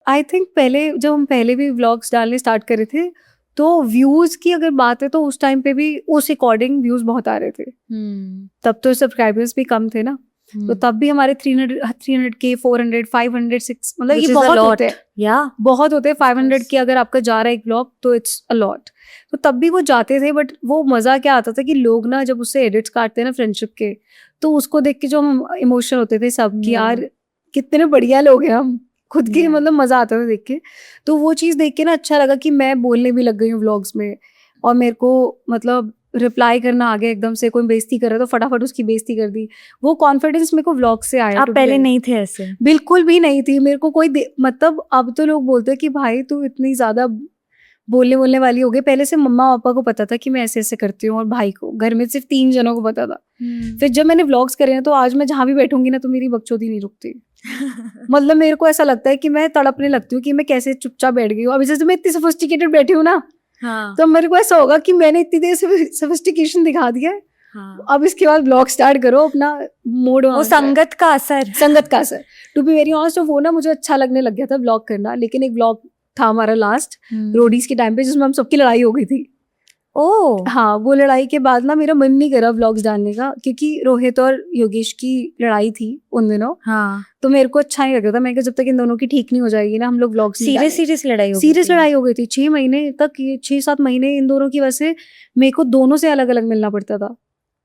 I think पहले जब हम पहले भी व्लॉग्स डालने स्टार्ट करे थे, तो व्यूज की अगर बात है तो उस टाइम पे भी उस अकॉर्डिंग व्यूज बहुत आ रहे थे। तब तो सब्सक्राइबर्स भी कम थे ना, तो तब भी हमारे 300K 400 500 6 मतलब ये बहुत होते हैं, बहुत होते हैं। 500 के अगर आपका जा रहा है एक व्लॉग तो इट्स अ लॉट। तो तब भी वो जाते थे, बट वो मजा क्या आता था कि लोग ना जब उससे एडिट्स काटते हैं ना फ्रेंडशिप के, तो उसको देख के जो हम इमोशनल होते थे सब कि यार कितने बढ़िया लोग हैं हम, खुद के मतलब मजा आता था देख के। तो वो चीज देख के ना अच्छा लगा कि मैं बोलने भी लग गई हूँ व्लॉग्स में, और मेरे को मतलब रिप्लाई करना आ गया एकदम से। कोई बेइज्जती कर रहा तो फटाफट उसकी बेइज्जती कर दी। वो कॉन्फिडेंस मेरे को व्लॉग से आया। आप पहले नहीं थे ऐसे? बिल्कुल भी नहीं थी। मेरे को कोई मतलब अब तो लोग बोलते हैं कि भाई तू इतनी ज्यादा बोलने वाली हो गई। पहले से मम्मा पापा को पता था कि मैं ऐसे ऐसे करती हूँ, और भाई को, घर में सिर्फ 3 जनों को पता था। फिर जब मैंने व्लॉग्स करे हैं तो आज मैं जहाँ भी बैठूंगी ना तो मेरी बकचोदी नहीं रुकती। मतलब मेरे को ऐसा लगता है कि मैं तड़पने लगती हूँ कि मैं कैसे चुपचाप बैठ गई हूँ। अभी जैसे मैं इतनी सोफिस्टिकेटेड बैठी हूँ ना, तो मेरे को ऐसा होगा कि मैंने इतनी देर सोफिस्टिकेशन दिखा दिया है। अब इसके बाद ब्लॉग स्टार्ट करो अपना मोड। वो संगत का असर टू बी वेरी ऑनेस्ट, वो ना मुझे अच्छा लगने लग गया था ब्लॉग करना। लेकिन एक ब्लॉग था हमारा लास्ट रोडीज के टाइम पे जिसमें हम सबकी लड़ाई हो गई थी। हाँ, वो लड़ाई के बाद ना मेरा मन नहीं करा व्लॉग्स डालने का, क्योंकि रोहित और योगेश की लड़ाई थी उन दिनों। तो मेरे को अच्छा नहीं लग रहा था। मैं जब तक इन दोनों की ठीक नहीं हो जाएगी ना हम लोग व्लॉग्स सीरियस लड़ाई हो गई थी 6 महीने तक। ये 6-7 महीने इन दोनों की वजह से मेरे को दोनों से अलग अलग मिलना पड़ता था।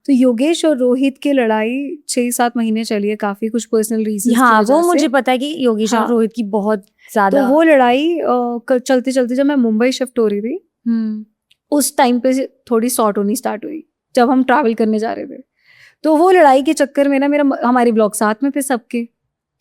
तो योगेश और रोहित की लड़ाई 6-7 महीने चली है, काफी कुछ पर्सनल रीजंस। हाँ, वो मुझे पता है कि योगेश और रोहित की बहुत ज्यादा। तो वो लड़ाई चलते चलते जब मैं मुंबई शिफ्ट हो रही थी उस टाइम पे थोड़ी सॉर्ट होनी स्टार्ट हुई, जब हम ट्रैवल करने जा रहे थे। तो वो लड़ाई के चक्कर में ना हमारे ब्लॉग साथ में थे सबके।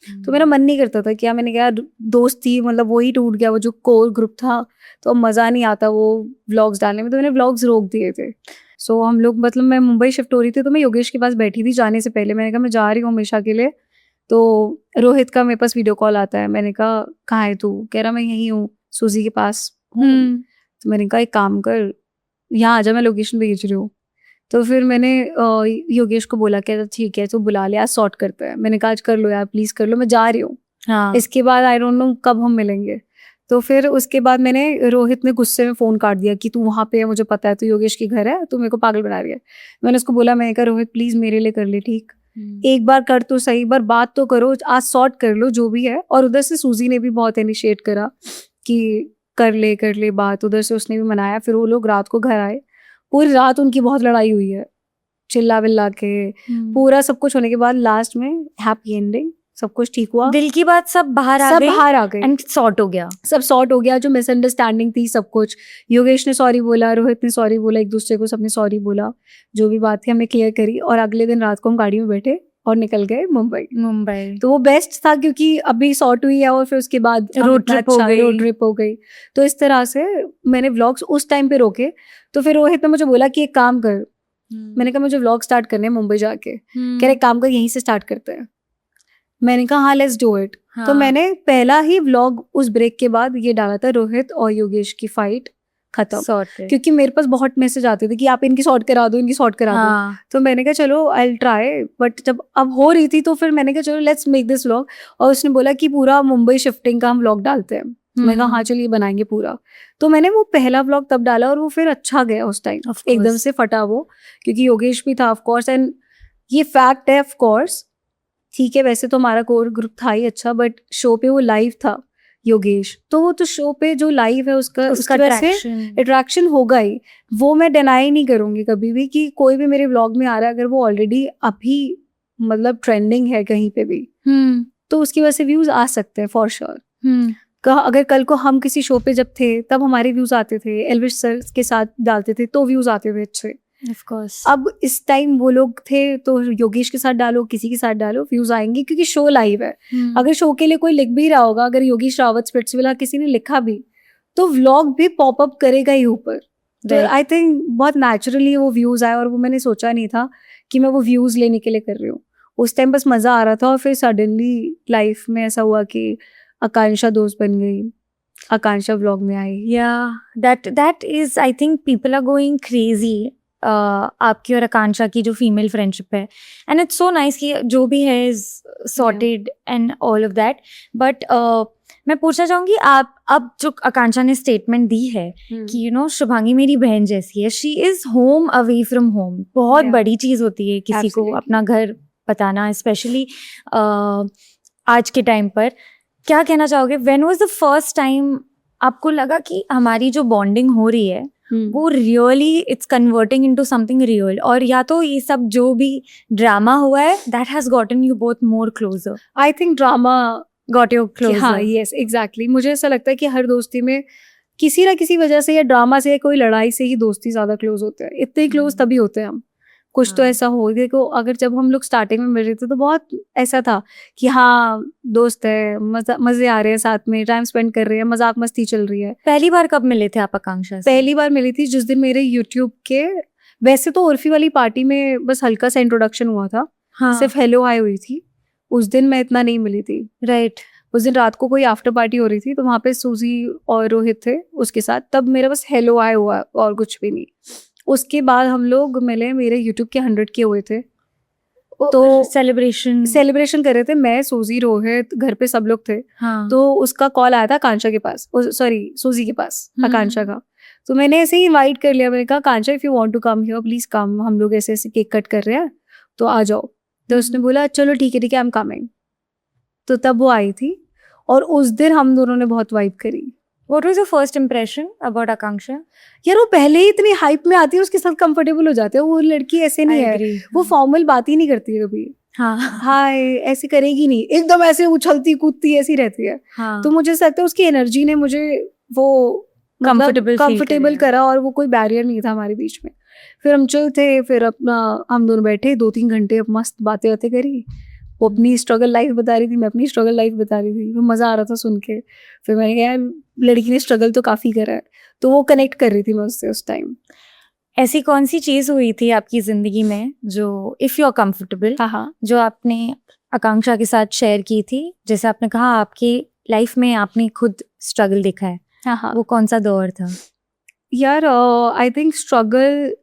तो मेरा मन नहीं करता था क्या, मैंने कहा दोस्ती मतलब वही टूट गया, वो जो कोर ग्रुप था। तो अब मज़ा नहीं आता वो व्लॉग्स डालने में, तो मैंने व्लॉग्स रोक दिए थे। सो हम लोग मतलब मैं मुंबई शिफ्ट हो रही थी तो मैं योगेश के पास बैठी थी जाने से पहले। मैंने कहा मैं जा रही हूँ हमेशा के लिए। तो रोहित का मेरे पास वीडियो कॉल आता है। मैंने कहा कहाँ है तू? कह रहा मैं यहीं हूँ, सूजी के पास हूँ। तो मैंने कहा एक काम कर, यहाँ आजा, मैं लोकेशन भेज रही हूँ। तो फिर मैंने योगेश को बोला क्या ठीक है तो बुला लिया, आज सॉर्ट करते हैं। मैंने कहा आज कर लो यार, प्लीज कर लो, मैं जा रही हूँ। इसके बाद आई डोंट नो कब हम मिलेंगे। तो फिर उसके बाद मैंने रोहित ने गुस्से में फोन काट दिया कि तू वहाँ पे है, मुझे पता है, तू योगेश के घर है, तू मेरे को पागल बना रही है। मैंने उसको बोला, मैंने कहा रोहित प्लीज मेरे लिए कर ले, ठीक एक बार कर तो सही, बार बात तो करो, आज सॉर्ट कर लो जो भी है। और उधर से सूजी ने भी बहुत इनिशिएट करा कि कर ले बात। उधर से उसने भी मनाया। फिर वो लोग रात को घर आए। पूरी रात उनकी बहुत लड़ाई हुई है, चिल्ला विल्ला के। पूरा सब कुछ होने के बाद लास्ट में हैप्पी एंडिंग, सब कुछ ठीक हुआ। दिल की बात सब बाहर आ गई एंड सॉर्ट हो गया, सब सॉर्ट हो गया। जो मिसअंडरस्टैंडिंग थी सब कुछ, योगेश ने सॉरी बोला, रोहित ने सॉरी बोला, एक दूसरे को सबने सॉरी बोला। जो भी बात थी हमने क्लियर करी, और अगले दिन रात को हम गाड़ी में बैठे और निकल गए मुंबई। तो वो बेस्ट था क्योंकि अभी सॉर्ट हुई है और फिर उसके बाद रोड ट्रिप हो गई। तो इस तरह से मैंने व्लॉग्स उस टाइम पे रोके। तो फिर रोहित ने मुझे बोला कि एक काम कर। मैंने कहा मुझे व्लॉग स्टार्ट करने हैं मुंबई जाके। कह रहे काम कर, यहीं से स्टार्ट करते हैं। मैंने कहा हाँ लेट्स डू इट। तो मैंने पहला ही व्लॉग उस ब्रेक के बाद ये डाला था, रोहित और योगेश की फाइट खत्म। क्योंकि मेरे पास बहुत मैसेज आते थे कि आप इनकी सॉर्ट करा दो, इनकी सॉर्ट करा दो। तो मैंने कहा चलो आई विल ट्राई। बट जब अब हो रही थी तो फिर मैंने कहा चलो लेट्स मेक दिस व्लॉग। और उसने बोला कि पूरा मुंबई शिफ्टिंग का हम व्लॉग डालते हैं। मैं कहा हाँ चलिए बनाएंगे पूरा। तो मैंने वो पहला व्लॉग तब डाला और वो फिर अच्छा गया उस टाइम, एकदम से फटा वो, क्योंकि योगेश भी था ऑफकोर्स। एंड ये फैक्ट है ऑफकोर्स, ठीक है वैसे तो हमारा कोर ग्रुप था ही अच्छा, बट शो पे वो लाइव था योगेश, तो वो तो शो पे जो लाइव है उसका अट्रैक्शन होगा ही। वो मैं डिनाई नहीं करूंगी कभी भी कि कोई भी मेरे व्लॉग में आ रहा है अगर वो ऑलरेडी अभी मतलब ट्रेंडिंग है कहीं पे भी, तो उसकी वजह से व्यूज आ सकते हैं फॉर श्योर। अगर कल को हम किसी शो पे जब थे तब हमारे व्यूज आते थे, एल्विश सर के साथ डालते थे तो व्यूज आते थे अच्छे। Of course. अब इस टाइम वो लोग थे तो योगेश के साथ डालो, किसी के साथ डालो, व्यूज आएंगे क्योंकि शो लाइव है। अगर शो के लिए कोई लिख भी रहा होगा, अगर योगेश रावत स्पिट्सविला किसी ने लिखा भी, तो व्लॉग भी पॉपअप करेगा ही ऊपर। तो आई थिंक बहुत नेचुरली वो व्यूज आए और वो मैंने सोचा नहीं था कि मैं वो व्यूज लेने के लिए कर रही हूँ। उस टाइम बस मजा आ रहा था और फिर सडनली लाइफ में ऐसा हुआ कि आकांक्षा दोस्त बन गई, आकांक्षा व्लॉग में आई। That is I think people are going crazy आपकी और आकांक्षा की जो फीमेल फ्रेंडशिप है, एंड इट्स सो नाइस कि जो भी है is sorted and all of that. But मैं पूछना चाहूंगी, आप अब जो आकांक्षा ने स्टेटमेंट दी है कि शुभांगी मेरी बहन जैसी है, she is home away from home, बहुत Yeah. बड़ी चीज होती है किसी को Absolutely. अपना घर बताना, स्पेशली आज के टाइम पर। क्या कहना चाहोगे, when was the first time आपको लगा कि हमारी जो बॉन्डिंग हो रही है वो really it's converting into something real, और या तो ये सब जो भी ड्रामा हुआ है that has gotten you both more closer, I think drama got you closure? हाँ, यस एग्जैक्टली। मुझे ऐसा लगता है कि हर दोस्ती में किसी ना किसी वजह से या ड्रामा से या कोई लड़ाई से ही दोस्ती ज्यादा क्लोज होते हैं। इतने क्लोज तभी होते हैं हम, कुछ तो हाँ। ऐसा हो। देखो, अगर जब हम लोग स्टार्टिंग में मिल रहे थे तो बहुत ऐसा था कि हाँ दोस्त है, मजे आ रहे हैं, साथ में टाइम स्पेंड कर रहे हैं, मजाक मस्ती चल रही है। पहली बार कब मिले थे आप आकांक्षा से? पहली बार मिली थी जिस दिन मेरे यूट्यूब के, वैसे तो उर्फी वाली पार्टी में बस हल्का सा इंट्रोडक्शन हुआ था, हाँ, सिर्फ हेलो हाय हुई थी। उस दिन मैं इतना नहीं मिली थी। राइट। उस दिन रात को कोई आफ्टर पार्टी हो रही थी, तो वहाँ पे सूजी और रोहित थे उसके साथ, तब मेरा बस हेलो हाय हुआ और कुछ भी नहीं। उसके बाद हम लोग मिले, मेरे यूट्यूब के 100 के हुए थे, तो सेलिब्रेशन कर रहे थे, मैं सूजी रोहित घर पे सब लोग थे। हाँ, तो उसका कॉल आया था आकांक्षा के पास, सॉरी सूजी के पास, आकांक्षा का। तो मैंने ऐसे ही इनवाइट कर लिया, मैंने कहा Akanksha if you want to come here please come, हम लोग ऐसे ऐसे केक कट कर रहे हैं तो आ जाओ। तो उसने बोला चलो ठीक है आई एम कमिंग। तो तब वो आई थी और उस दिन हम दोनों ने बहुत वाइब करी। What was your first impression about आकांक्षा? यार वो पहले ही इतनी हाइप में आती है, उसके साथ कंफर्टेबल हो जाते हैं। वो लड़की ऐसे नहीं है, वो फॉर्मल बात ही नहीं करती है कभी। हाँ, हाय ऐसे करेगी नहीं, एकदम ऐसे उछलती कूदती ऐसी रहती है। हाँ, तो मुझे ऐसा लगता है उसकी एनर्जी ने मुझे वो कंफर्टेबल करा और वो कोई बैरियर नहीं था हमारे बीच में। फिर हम चल थे, फिर अपना हम दोनों बैठे 2-3 घंटे मस्त बातें बातें करी। वो अपनी स्ट्रगल लाइफ बता रही थी, मैं अपनी स्ट्रगल लाइफ बता रही थी, वो मज़ा आ रहा था सुन के। फिर मैंने कहा यार लड़की ने स्ट्रगल तो काफ़ी करा है, तो वो कनेक्ट कर रही थी मैं उससे उस टाइम। ऐसी कौन सी चीज हुई थी आपकी जिंदगी में जो इफ यू आर कंफर्टेबल, हाँ, जो आपने आकांक्षा के साथ शेयर की थी? जैसे आपने कहा आपकी लाइफ में आपने खुद स्ट्रगल देखा है, हाँ। वो कौन सा दौर था? यार आई थिंक स्ट्रगल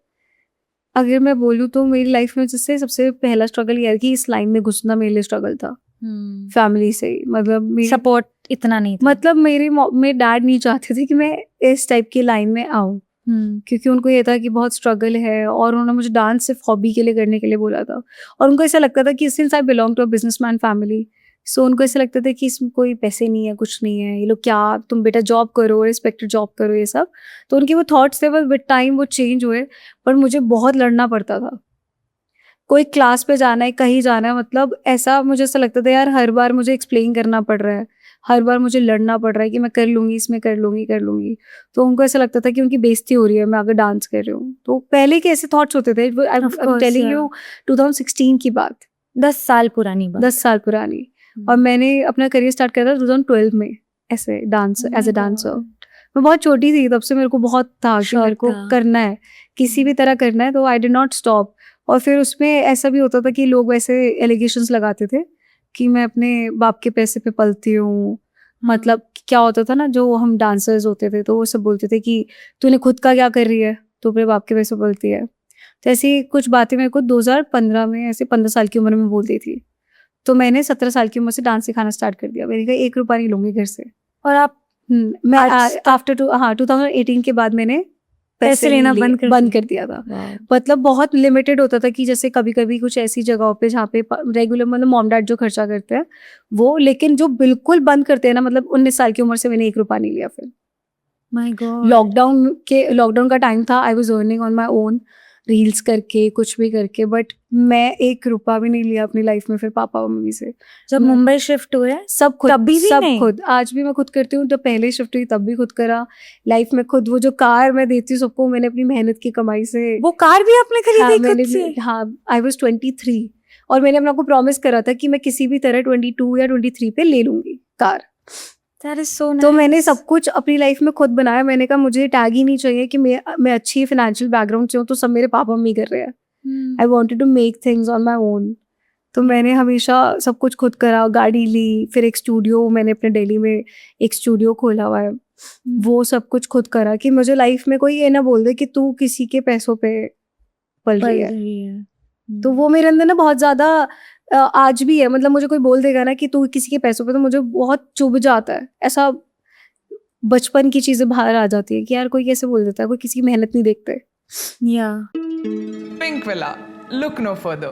अगर मैं बोलूँ तो मेरी लाइफ में जिससे सबसे पहला स्ट्रगल ये है कि इस लाइन में घुसना मेरे लिए स्ट्रगल था। फैमिली से, मतलब सपोर्ट इतना नहीं था। मतलब मेरे डैड नहीं चाहते थे कि मैं इस टाइप की लाइन में आऊँ, क्योंकि उनको ये था कि बहुत स्ट्रगल है, और उन्होंने मुझे डांस सिर्फ हॉबी के लिए करने के लिए बोला था। और उनको ऐसा लगता था कि since I belong to a businessman family, so उनको ऐसा लगता था कि इसमें कोई पैसे नहीं है, कुछ नहीं है, ये लोग क्या, तुम बेटा जॉब करो, रिस्पेक्टेड जॉब करो, ये सब। तो उनके वो थॉट्स थे, बस विद टाइम वो चेंज हुए। पर मुझे बहुत लड़ना पड़ता था, कोई क्लास पे जाना है, कहीं जाना है, मतलब ऐसा मुझे ऐसा लगता था यार हर बार मुझे एक्सप्लेन करना पड़ रहा है, हर बार मुझे लड़ना पड़ रहा है कि मैं कर लूँगी, इसमें कर लूँगी। तो उनको ऐसा लगता था कि उनकी बेइज्जती हो रही है मैं अगर डांस कर रही हूँ। तो पहले के ऐसे थॉट्स होते थे। आई एम टेलिंग यू 2016 की बात, 10 साल पुरानी बात। 10 साल पुरानी। और मैंने अपना करियर स्टार्ट करा था 2012 में ऐसे डांस एज ए डांसर। मैं बहुत छोटी थी तब से, मेरे को बहुत था कि मेरे को करना है, किसी भी तरह करना है, तो आई डिड नॉट स्टॉप। और फिर उसमें ऐसा भी होता था कि लोग वैसे एलिगेशंस लगाते थे कि मैं अपने बाप के पैसे पे पलती हूँ। मतलब क्या होता था ना, जो हम डांसर्स होते थे तो वो सब बोलते थे कि तूने खुद का क्या कर रही है, तो अपने बाप के पैसे पलती है। तो ऐसी कुछ बातें मेरे को 2015 में ऐसे 15 साल की उम्र में बोलती थी। तो मैंने 17 साल की उम्र से डांस सिखाना स्टार्ट कर दिया। मैंने कहा 1 रुपया नहीं लूँगी घर से। और आप मैं आफ्टर 2018 के बाद मैंने पैसे लेना बंद कर दिया था। मतलब बहुत लिमिटेड होता था कि जैसे कभी कभी कुछ ऐसी जगहों पे जहाँ पे रेगुलर मतलब मॉम डैड जो खर्चा करते हैं वो, लेकिन जो बिल्कुल बंद करते हैं ना, मतलब 19 साल की उम्र से मैंने 1 रुपया नहीं लिया। फिर माय गॉड, लॉकडाउन का टाइम था, I was earning on my own, reels करके कुछ भी करके, बट मैं 1 रुपया भी नहीं लिया अपनी लाइफ में फिर पापा और मम्मी से। जब मुंबई शिफ्ट हुए सब खुद, तभी भी सब नहीं? खुद। आज भी मैं खुद करती हूँ, जब पहले शिफ्ट हुई तब भी खुद करा। लाइफ में खुद, वो जो कार मैं देती हूँ सबको, मैंने अपनी मेहनत की कमाई से। वो कार भी आपने खरीदी खुद से? हाँ, आई वाज 23 और मैंने अपने को प्रॉमिस करा था कि मैं किसी भी तरह 22 या 23 पे ले लूंगी car. That is so nice. तो मैंने सब कुछ अपनी लाइफ में खुद बनाया। मैंने कहा मुझे टैग ही नहीं चाहिए कि मैं अच्छी फाइनेंशियल बैकग्राउंड से हूँ तो सब मेरे पापा मम्मी कर रहे हैं। I wanted to make things on my own. तो मैंने हमेशा सब कुछ खुद करा, गाड़ी ली, फिर एक स्टूडियो, मैंने अपने दिल्ली में एक स्टूडियो खोला हुआ है, वो सब कुछ खुद करा कि मुझे लाइफ में कोई ये ना बोल दे कि तू किसी के पैसों पे पल रही है। तो वो मेरे अंदर ना बहुत ज़्यादा आज भी है, मतलब मुझे कोई बोल देगा ना कि तू किसी के पैसों पे, तो मुझे बहुत चुभ जाता है। ऐसा बचपन की चीजें बाहर आ जाती है कि यार कोई कैसे बोल देता है, कोई किसी की मेहनत नहीं देखते। या Pink Villa. Look no further.